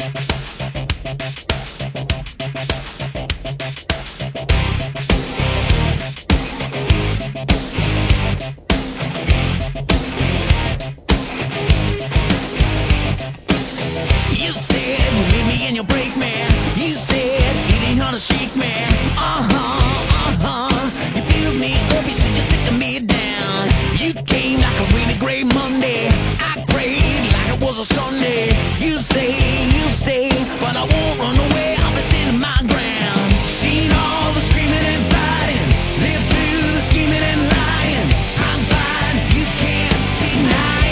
You said you leave me in your break, man. You said it ain't hard to shake, man. You built me up, you said you're taking me down. You came like a rainy gray Monday. I prayed like it was a Sunday. You stay, but I won't run away. I'll be standing my ground. Seen all the screaming and fighting, lived through the scheming and lying. I'm fine, you can't deny.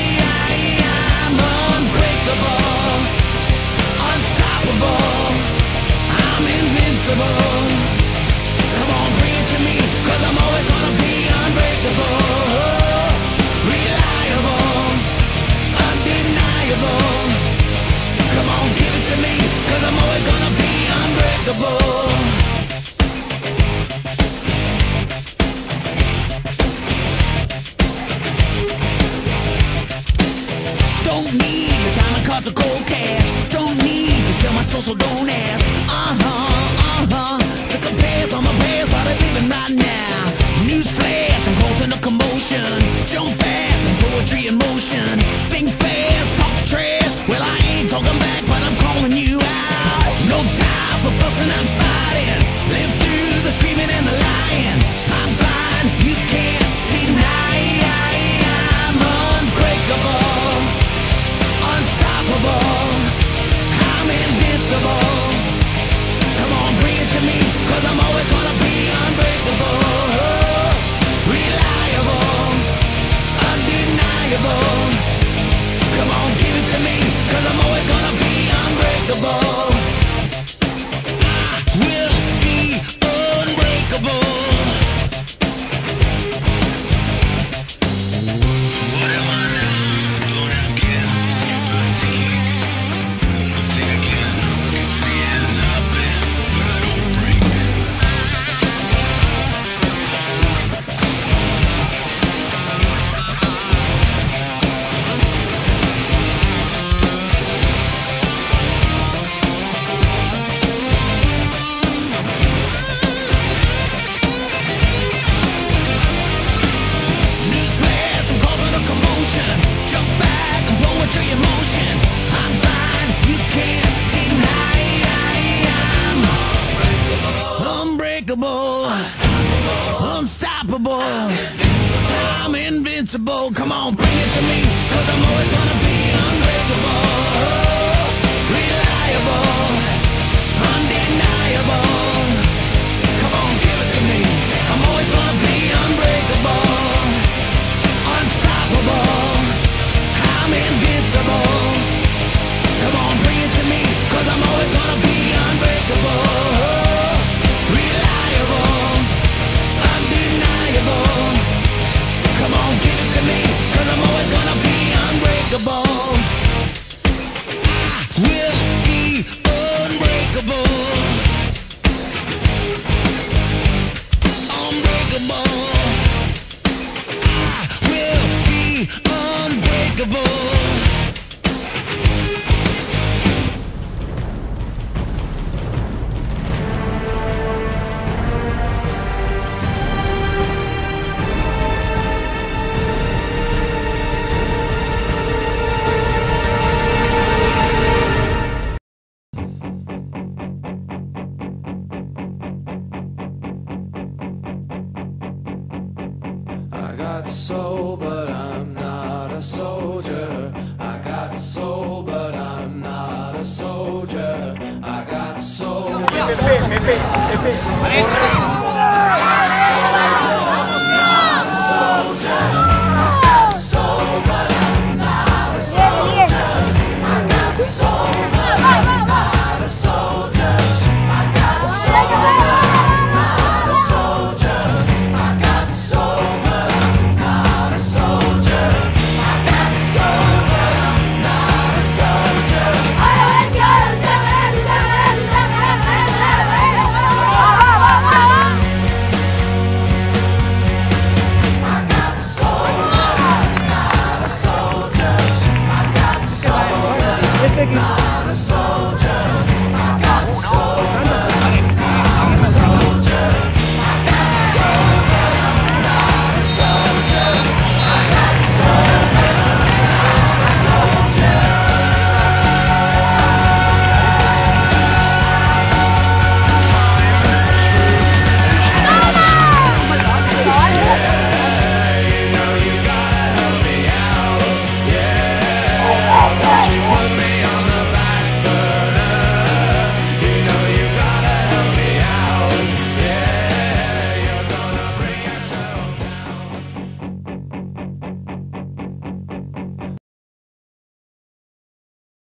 I'm unbreakable, unstoppable, I'm invincible. Come on, bring it to me, 'cause I'm always gonna be unbreakable, reliable, undeniable. Come on, give it to me, 'cause I'm always gonna be unbreakable. Don't need the diamond cards or gold cash. Don't need to sell my soul, so don't ask. Took a pass on my past, started living right now. News flash, I'm causing a commotion. Jump back and poetry in motion. Think fast, talk trash. Well, I ain't talking back, but I'm calling you out. No time for fussing, I'm fighting. Live through the screaming and the lying. I'm fine, you can't deny. I'm unbreakable, unstoppable, I'm invincible. Come on, bring it to me, 'cause I'm always gonna be unbreakable, reliable, undeniable. Come on, give it to me, 'cause I'm always gonna be unbreakable. I will be unbreakable. What am I now? Going against empathy. Let's sing again. It's me and I've been, but I don't break. Newsflash, I'm causing a commotion. Jump back and poetry in motion. I'm fine, you can't deny. I'm unbreakable, unstoppable, I'm invincible. Come on, bring it to me, 'cause I'm always gonna be unbreakable, reliable, undeniable. Come on, give it to me, I'm always gonna be unbreakable, unstoppable, I'm invincible. Come on, bring it to me, 'cause I'm always gonna be unbreakable, reliable, undeniable. Come on, give it to me, 'cause I'm always gonna be unbreakable. I will be unbreakable, unbreakable. I will be unbreakable. I got soul, but I'm not a soldier. I got soul, but I'm not a soldier. I got soul. not a soldier.